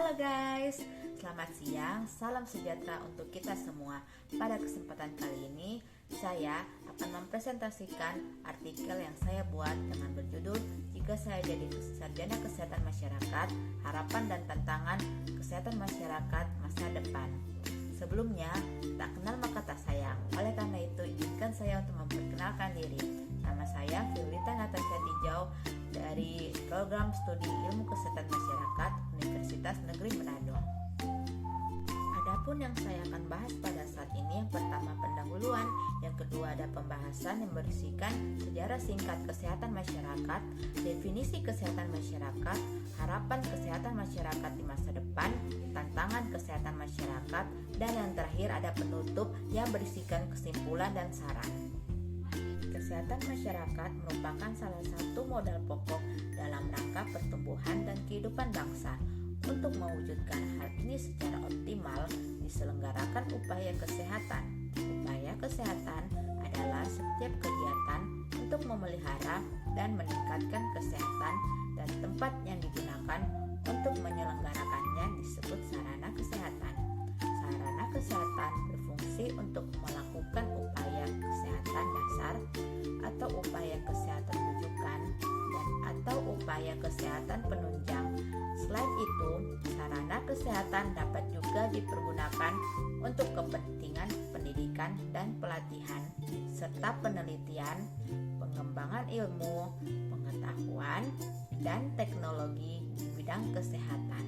Halo guys, selamat siang, salam sejahtera untuk kita semua. Pada kesempatan kali ini, saya akan mempresentasikan artikel yang saya buat dengan berjudul Jika Saya Jadi Sarjana Kesehatan Masyarakat, Harapan dan Tantangan Kesehatan Masyarakat Masa Depan. Sebelumnya, tak kenal maka tak sayang. Oleh karena itu, izinkan saya untuk memperkenalkan diri. Nama saya Firlita Natasha Tijau dari Program Studi Ilmu Kesehatan Masyarakat Universitas Negeri Manado. Adapun yang saya akan bahas pada saat ini, yang pertama pendahuluan, yang kedua ada pembahasan yang berisikan sejarah singkat kesehatan masyarakat, definisi kesehatan masyarakat, harapan kesehatan masyarakat di masa depan, tantangan kesehatan masyarakat, dan yang terakhir ada penutup yang berisikan kesimpulan dan saran. Kesehatan masyarakat merupakan salah satu modal pokok dalam rangka pertumbuhan dan kehidupan bangsa. Untuk mewujudkan hal ini secara optimal, diselenggarakan upaya kesehatan. Upaya kesehatan adalah setiap kegiatan untuk memelihara dan meningkatkan kesehatan, dan tempat yang digunakan untuk menyelenggarakannya disebut sarana kesehatan. Sarana kesehatan berfungsi untuk melakukan upaya kesehatan dasar atau upaya kesehatan rujukan dan atau upaya kesehatan penunjang. Selain itu, sarana kesehatan dapat juga dipergunakan untuk kepentingan pendidikan dan pelatihan serta penelitian, pengembangan ilmu, pengetahuan, dan teknologi di bidang kesehatan.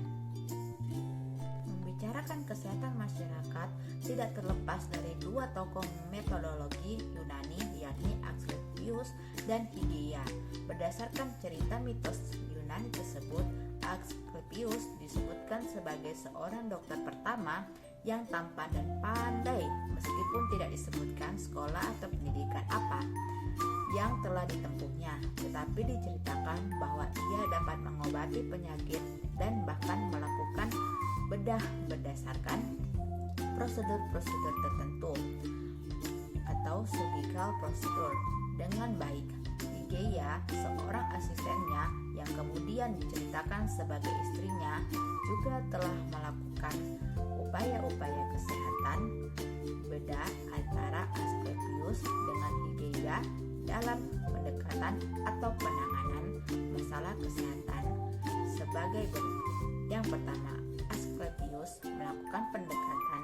Membicarakan kesehatan masyarakat tidak terlepas dari dua tokoh metodologi Yunani, yakni Asklepios dan Hygieia. Berdasarkan cerita mitos Yunani tersebut, Asklepios disebutkan sebagai seorang dokter pertama yang tampan dan pandai, meskipun tidak disebutkan sekolah atau pendidikan apa yang telah ditempuhnya, tetapi diceritakan bahwa ia dapat mengobati penyakit dan bahkan melakukan bedah berdasarkan prosedur-prosedur tertentu atau surgical procedure dengan baik. Hygieia, seorang asistennya yang kemudian diceritakan sebagai istrinya, juga telah melakukan upaya-upaya kesehatan bedah antara Asklepios dengan Hygieia dalam pendekatan atau penanganan masalah kesehatan sebagai berikut. Yang pertama, Asklepios melakukan pendekatan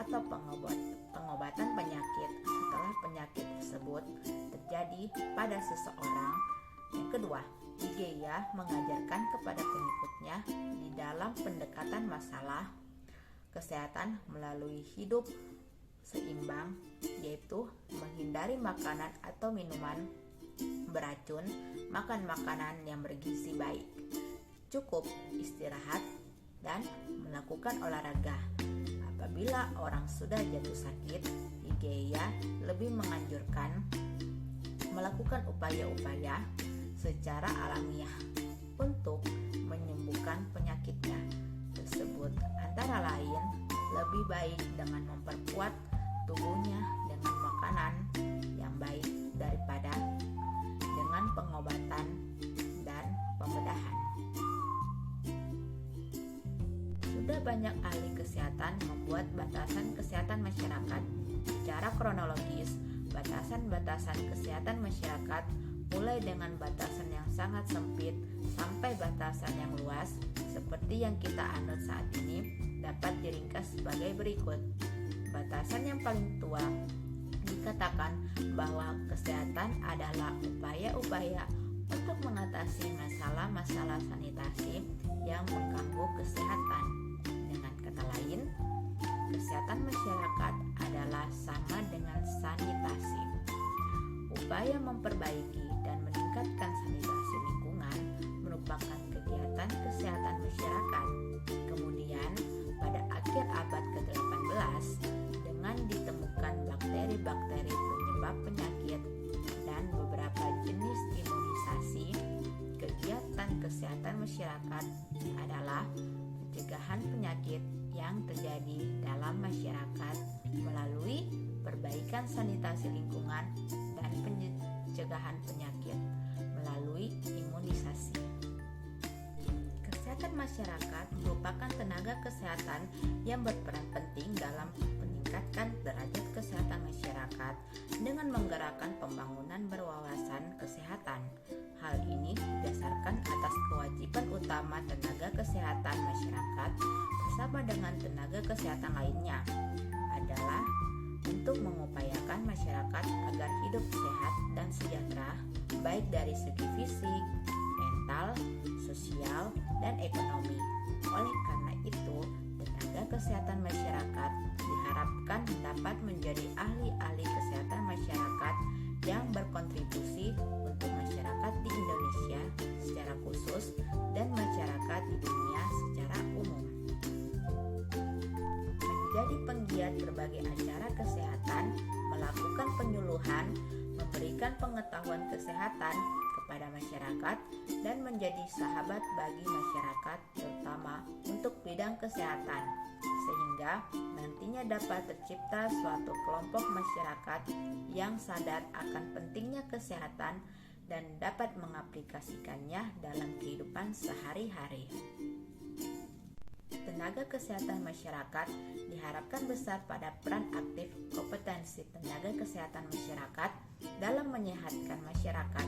atau pengobatan penyakit setelah penyakit tersebut terjadi pada seseorang. Yang kedua, Hygieia mengajarkan kepada pengikutnya di dalam pendekatan masalah kesehatan melalui hidup seimbang, yaitu menghindari makanan atau minuman beracun, makan makanan yang bergizi baik, cukup istirahat, dan melakukan olahraga. Apabila orang sudah jatuh sakit, Hygieia lebih menganjurkan melakukan upaya-upaya secara alamiah untuk menyembuhkan penyakitnya tersebut, antara lain lebih baik dengan memperkuat tubuhnya dengan makanan yang baik daripada dengan pengobatan dan pembedahan. Sudah banyak ahli kesehatan membuat batasan kesehatan masyarakat. Secara kronologis, batasan-batasan kesehatan masyarakat mulai dengan batasan yang sangat sempit sampai batasan yang luas seperti yang kita anut saat ini dapat diringkas sebagai berikut. Batasan yang paling tua dikatakan bahwa kesehatan adalah upaya-upaya untuk mengatasi masalah-masalah sanitasi yang mengganggu kesehatan. Dengan kata lain, kesehatan masyarakat adalah sama dengan sanitasi. Upaya memperbaiki dan meningkatkan sanitasi lingkungan merupakan kegiatan kesehatan masyarakat. Kemudian, pada akhir abad ke-18, dengan ditemukan bakteri-bakteri penyebab penyakit dan beberapa jenis imunisasi, kegiatan kesehatan masyarakat adalah pencegahan penyakit yang terjadi dalam masyarakat melalui perbaikan sanitasi lingkungan dan pencegahan penyakit melalui imunisasi. Kesehatan Perangkat masyarakat merupakan tenaga kesehatan yang berperan penting dalam meningkatkan derajat kesehatan masyarakat dengan menggerakkan pembangunan berwawasan kesehatan. Hal ini didasarkan atas kewajiban utama tenaga kesehatan masyarakat bersama dengan tenaga kesehatan lainnya adalah untuk mengupayakan masyarakat agar hidup sehat dan sejahtera, baik dari segi fisik, mental, sosial, dan ekonomi. Oleh karena itu, tenaga kesehatan masyarakat diharapkan dapat menjadi ahli-ahli kesehatan masyarakat yang berkontribusi untuk masyarakat di Indonesia secara khusus dan masyarakat di dunia secara umum. Menjadi penggiat berbagai acara kesehatan, melakukan penyuluhan, memberikan pengetahuan kesehatan kepada masyarakat, dan menjadi sahabat bagi masyarakat terutama untuk bidang kesehatan, sehingga nantinya dapat tercipta suatu kelompok masyarakat yang sadar akan pentingnya kesehatan dan dapat mengaplikasikannya dalam kehidupan sehari-hari. Tenaga kesehatan masyarakat diharapkan besar pada peran aktif kompetensi tenaga kesehatan masyarakat dalam menyehatkan masyarakat.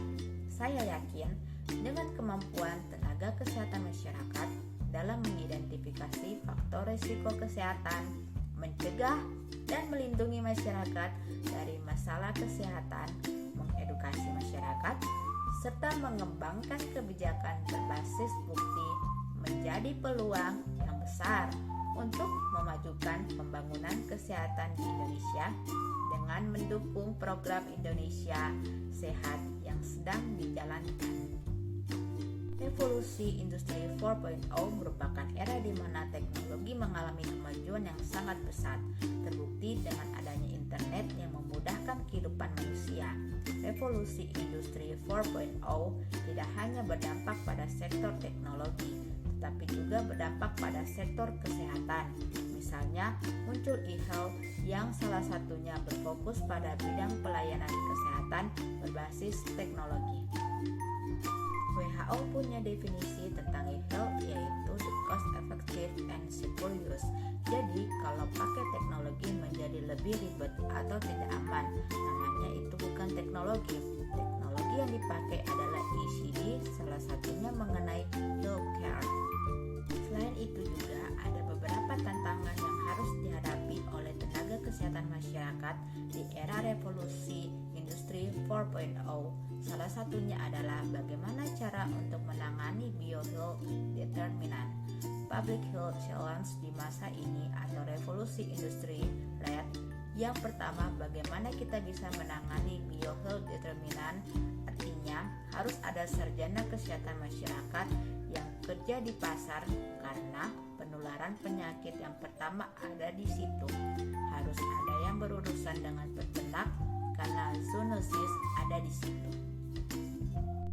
Saya yakin dengan kemampuan tenaga kesehatan masyarakat dalam mengidentifikasi faktor risiko kesehatan, mencegah dan melindungi masyarakat dari masalah kesehatan, mengedukasi masyarakat, serta mengembangkan kebijakan berbasis bukti menjadi peluang yang besar untuk memajukan pembangunan kesehatan di Indonesia dengan mendukung program Indonesia Sehat yang sedang dijalankan. Revolusi Industri 4.0 merupakan era di mana teknologi mengalami kemajuan yang sangat pesat, terbukti dengan adanya internet yang memudahkan kehidupan manusia. Revolusi Industri 4.0 tidak hanya berdampak pada sektor teknologi, tetapi juga berdampak pada sektor kesehatan. Misalnya, muncul e-health yang salah satunya berfokus pada bidang pelayanan kesehatan berbasis teknologi. WHO punya definisi tentang e-health yaitu the cost effective and secure use. Jadi, kalau pakai teknologi menjadi lebih ribet atau tidak aman, namanya itu bukan teknologi. Teknologi yang dipakai adalah ECD, salah satunya mengenai healthcare. Selain itu juga ada beberapa tantangan yang harus dihadapi oleh tenaga kesehatan masyarakat di era revolusi industri 4.0. Salah satunya adalah bagaimana cara untuk menangani biohealth determinant. Public health challenge di masa ini atau revolusi industri led. Yang pertama, bagaimana kita bisa menangani biohealth determinant, artinya harus ada sarjana kesehatan masyarakat yang kerja di pasar karena penularan penyakit yang pertama ada di situ. Harus ada yang berurusan dengan peternak karena zoonosis ada di situ.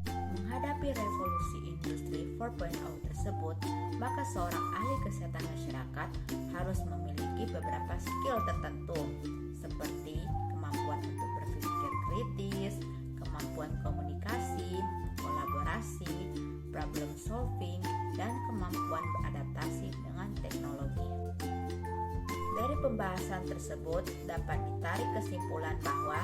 Menghadapi revolusi industri 4.0 tersebut, maka seorang ahli kesehatan masyarakat harus memiliki beberapa skill tertentu seperti kemampuan untuk berpikir kritis, kemampuan komunikasi, kolaborasi, problem solving, dan kemampuan beradaptasi dengan teknologi. Dari pembahasan tersebut dapat ditarik kesimpulan bahwa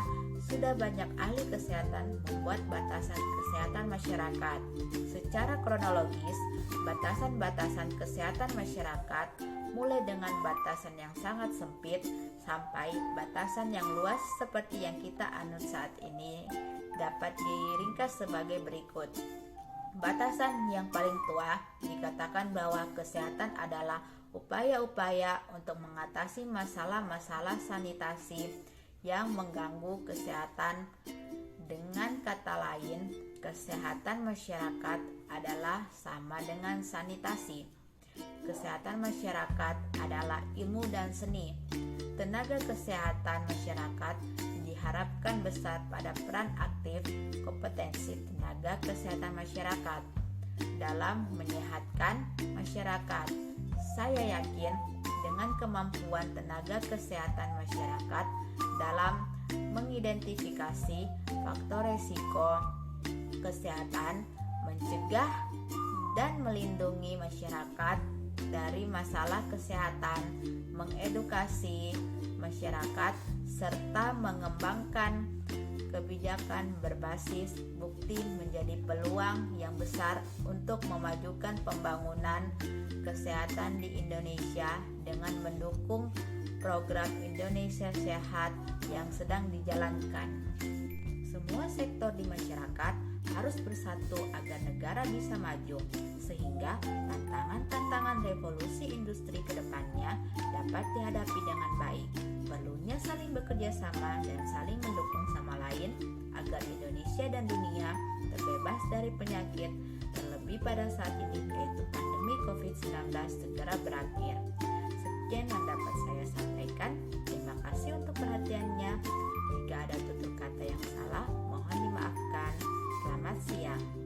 sudah banyak ahli kesehatan membuat batasan kesehatan masyarakat. Secara kronologis, batasan-batasan kesehatan masyarakat mulai dengan batasan yang sangat sempit sampai batasan yang luas seperti yang kita anut saat ini dapat diringkas sebagai berikut. Batasan yang paling tua dikatakan bahwa kesehatan adalah upaya-upaya untuk mengatasi masalah-masalah sanitasi yang mengganggu kesehatan. Dengan kata lain, kesehatan masyarakat adalah sama dengan sanitasi. Kesehatan masyarakat adalah ilmu dan seni. Tenaga kesehatan masyarakat diharapkan besar pada peran aktif kompetensi tenaga kesehatan masyarakat dalam menyehatkan masyarakat. Saya yakin dengan kemampuan tenaga kesehatan masyarakat dalam mengidentifikasi faktor risiko kesehatan, mencegah dan melindungi masyarakat dari masalah kesehatan, mengedukasi masyarakat, serta mengembangkan kebijakan berbasis bukti menjadi peluang yang besar untuk memajukan pembangunan kesehatan di Indonesia dengan mendukung program Indonesia Sehat yang sedang dijalankan. Semua sektor di masyarakat harus bersatu agar negara bisa maju, sehingga tantangan-tantangan revolusi industri ke depannya dapat dihadapi dengan baik. Perlunya saling bekerja sama dan saling mendukung sama lain agar Indonesia dan dunia terbebas dari penyakit, terlebih pada saat ini yaitu pandemi COVID-19 segera berakhir. Sekian yang dapat saya sampaikan. Terima kasih untuk perhatiannya. Jika ada tutur kata yang salah, mohon dimaafkan. Selamat siang.